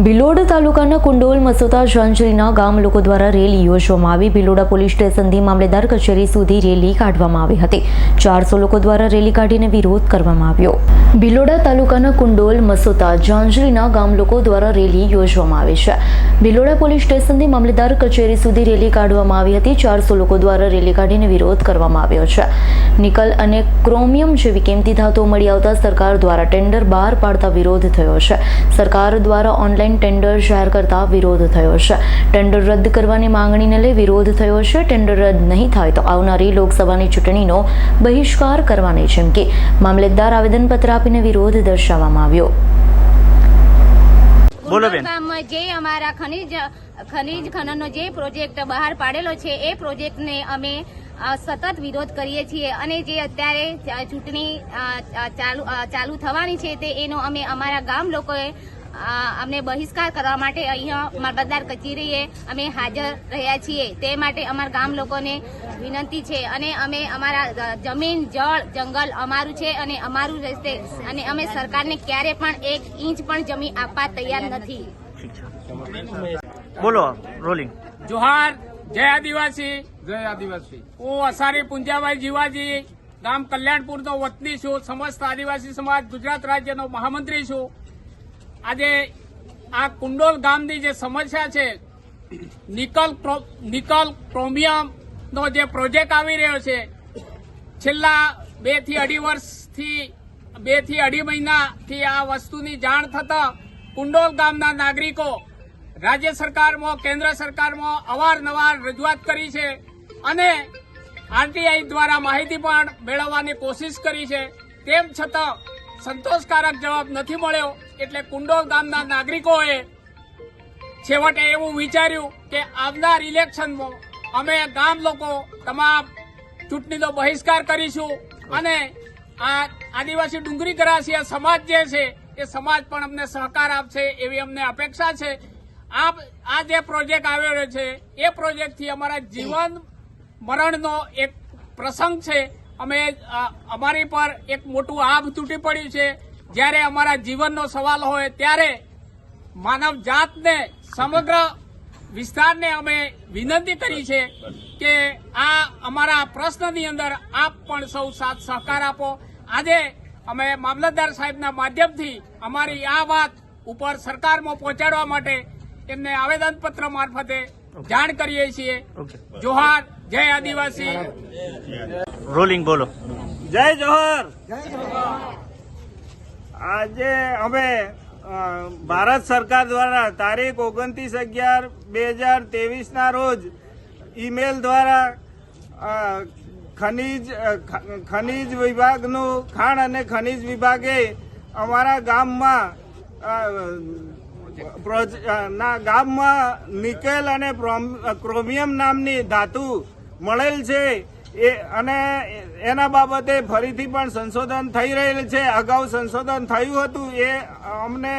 ભિલોડ તાલુકાના કુંડોલ મસોતા જાંજરીના ગામ લોકો દ્વારા રેલી યોજવામાં આવી। ભિલોડા પોલીસ સ્ટેશનથી મામલેદાર કચેરી સુધી રેલી કાઢવામાં આવી હતી। 400 લોકો દ્વારા રેલી કાઢીને વિરોધ કરવામાં આવ્યો। ભિલોડા તાલુકાના કુંડોલ મસોતા જાંજરીના ગામ લોકો દ્વારા રેલી યોજવામાં આવી છે। ભિલોડા પોલીસ સ્ટેશનથી મામલેદાર કચેરી સુધી રેલી કાઢવામાં આવી હતી। 400 લોકો દ્વારા રેલી કાઢીને વિરોધ કરવામાં આવ્યો છે। નિકલ અને ક્રોમિયમ જેવી કિંમતી ધાતુઓ મળી આવતા સરકાર દ્વારા ટેન્ડર બહાર પાડતા વિરોધ થયો છે। સરકાર દ્વારા ઓનલાઈન ટેન્ડર જાહેર કરતા વિરોધ થયો છે। ટેન્ડર રદ કરવાની માંગણીને લઈ વિરોધ થયો છે। ટેન્ડર રદ નહીં થાય તો આવનારી લોકસભાની ચૂંટણીનો બહિષ્કાર કરવાની ચીમકી મામલેદાર આવેદનપત્ર આપીને વિરોધ દર્શાવવામાં આવ્યો। બોલો બેન, જે અમારા ખનીજ ખનનનો જે પ્રોજેક્ટ બહાર પાડેલો છે એ પ્રોજેક્ટને અમે સતત વિરોધ કરીએ છીએ અને જે અત્યારે ચૂંટણી ચાલુ થવાની છે તે એનો અમે અમારા ગામ લોકોએ અમને બહિષ્કાર કરવા માટે અહીંયા મામલતદાર કચેરીએ અમે હાજર રહ્યા છીએ। તે માટે અમારા ગામ લોકોને વિનંતી છે અને અમે અમારા જમીન જળ જંગલ અમારું છે અને અમારું રહેશે અને અમે સરકારને ક્યારે પણ 1 ઇંચ પણ જમીન આપવા તૈયાર નથી। બોલો રોલિંગ। જોહાર, જય આદિવાસી, જય આદિવાસી। હું અસારી પુંજાભાઈ જીવાજી, ગામ કલ્યાણપુરનો વતની છું। સમસ્ત આદિવાસી સમાજ ગુજરાત રાજ્યનો મહામંત્રી છું। આજે આ કુંડોલ ગામની જે સમસ્યા છે, નિકલ ક્રોમિયમ નો જે પ્રોજેક્ટ આવી રહ્યો છે, છેલ્લા 2 થી 2.5 વર્ષથી 2 થી 2.5 મહિનાથી આ વસ્તુની જાણ થતા કુંડોલ ગામના નાગરિકો રાજ્ય સરકારમાં કેન્દ્ર સરકારમાં અવારનવાર રજૂઆત કરી છે અને આરટીઆઈ દ્વારા માહિતી પણ મેળવવાની કોશિશ કરી છે। તેમ છતાં સંતોષકારક જવાબ નથી મળ્યો। એટલે કુંડોલ ગામના નાગરિકોએ છેવટે એવું વિચાર્યું કે આવનાર ઇલેક્શનમાં અમે ગામ લોકો તમામ ચૂંટણીનો બહિષ્કાર કરીશું અને આ આદિવાસી ડુંગરી ગરાસિયા સમાજ જે છે એ સમાજ પણ અમને સહકાર આપશે એવી અમને અપેક્ષા છે। આ જે પ્રોજેક્ટ આવ્યો છે એ પ્રોજેક્ટથી અમારા જીવન મરણનો એક પ્રસંગ છે। અમારી પર એક મોટું આભ તૂટી પડ્યું છે। જ્યારે અમારા જીવનનો સવાલ હોય ત્યારે માનવ જાતને સમગ્ર વિસ્તારને અમે વિનંતી કરી છે કે આ અમારા પ્રશ્નની અંદર આપ પણ સૌ સાથ સહકાર આપો। આજે અમે મામલતદાર સાહેબના માધ્યમથી અમારી આ વાત ઉપર સરકારમાં પહોંચાડવા માટે એમને આવેદનપત્ર મારફતે જાણ કરીએ છીએ। જોહાર, જય આદિવાસી, રોલિંગ। બોલો જય જોહર। આજે અમે ભારત સરકાર દ્વારા તારીખ 29/11/2023 ના રોજ ઈમેલ દ્વારા ખનીજ વિભાગનું ખાણ અને ખનીજ વિભાગે અમારા ગામમાં નિકેલ અને ક્રોમિયમ નામની ધાતુ મળેલ છે અને એના બાબતે ફરીથી પણ સંશોધન થઈ રહેલ છે। અગાઉ સંશોધન થયું હતું, અમને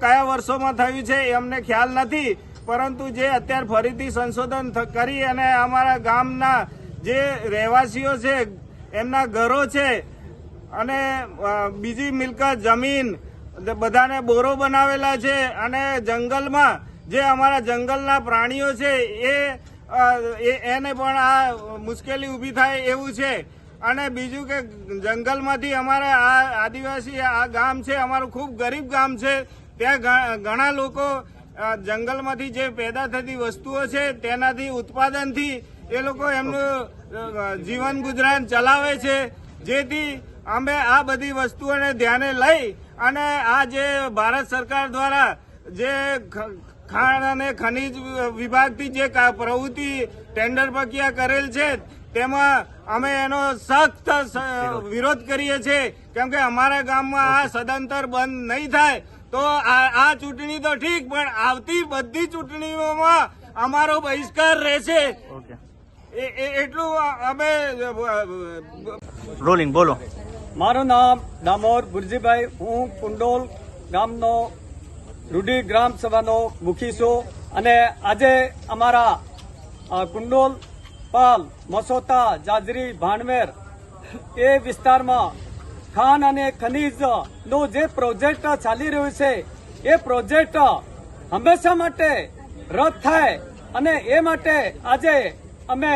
કયા વર્ષોમાં થયું છે એ અમને ખ્યાલ નથી, પરંતુ જે અત્યારે ફરીથી સંશોધન કરી અને અમારા ગામના જે રહેવાસીઓ છે એમના ઘરો છે અને બીજી મિલકત જમીન બધાને બોરો બનાવેલા છે અને જંગલમાં જે અમારા જંગલના પ્રાણીઓ છે એને પણ આ મુશ્કેલી ઊભી થાય એવું છે। અને બીજું કે જંગલમાંથી અમારે આ આદિવાસી આ ગામ છે અમારું ખૂબ ગરીબ ગામ છે। ત્યાં ઘણા લોકો જંગલમાંથી જે પેદા થતી વસ્તુઓ છે તેનાથી ઉત્પાદનથી એ લોકો એમનું જીવન ગુજરાન ચલાવે છે। જેથી અમે આ બધી વસ્તુઓને ધ્યાને લઈ અને આ જે ભારત સરકાર દ્વારા જે ખાણ અને ખનીજ વિભાગથી જે પ્રવૃત્તિ ટેન્ડર પ્રક્રિયા કરેલ છે તેમાં અમે એનો સખ્ત વિરોધ કરીએ છીએ, કેમ કે અમારા ગામમાં આ સદંતર બંધ નહીં થાય તો આ ચૂંટણી તો ઠીક, પણ આવતી બધી ચૂંટણીઓમાં અમારો બહિષ્કાર રહેશે। એટલું અમે રોલિંગ। બોલો। મારું નામ ડામોર ગુરજીભાઈ, હું કુંડોલ ગામનો રૂડી ગ્રામ સભાનો મુખી છું અને આજે અમારા કુંડોલ પાલ મસોતા જાજરી ભાણમેર એ વિસ્તારમાં ખાણ અને ખનીજ નો જે પ્રોજેક્ટ ચાલી રહ્યો છે એ પ્રોજેક્ટ હંમેશા માટે રદ થાય અને એ માટે આજે અમે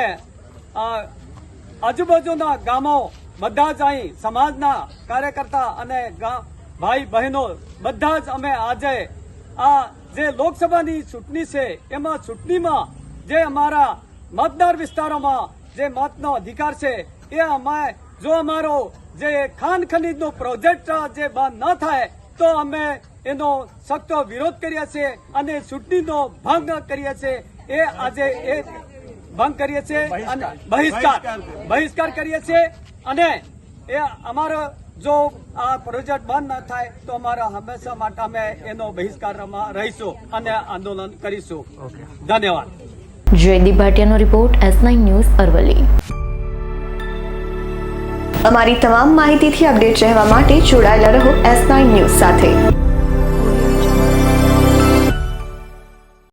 આજુબાજુના ગામો બધા જ અહીં સમાજના કાર્યકર્તા અને ભાઈ બહેનો બધા જ અમે આજે આ જે લોકસભાની ચૂંટણી છે એમાં ચૂંટણીમાં જે અમારા મતદાર વિસ્તારોમાં જે મતનો અધિકાર છે એ અમે જો અમારો જે ખાણ ખનીજનો પ્રોજેક્ટ જે બંધ ન થાય તો અમે એનો સખ્ત વિરોધ કરીએ છીએ અને ચૂંટણીનો ભંગ કરીએ છીએ એ આજે એ ભંગ કરીએ છીએ અને બહિષ્કાર કરીએ છીએ અને એ અમારો જો આ પ્રોજેક્ટ બંધ ન થાય તો અમારા હંમેશા માટે અમે એનો બહિષ્કારમાં રહીશું અને આંદોલન કરીશું. ધન્યવાદ. જયદીપ ભાટિયાનો રિપોર્ટ S9 ન્યૂઝ અરવલ્લી. અમારી તમામ માહિતીથી અપડેટ રહેવા માટે જોડાયેલા રહો S9 ન્યૂઝ સાથે.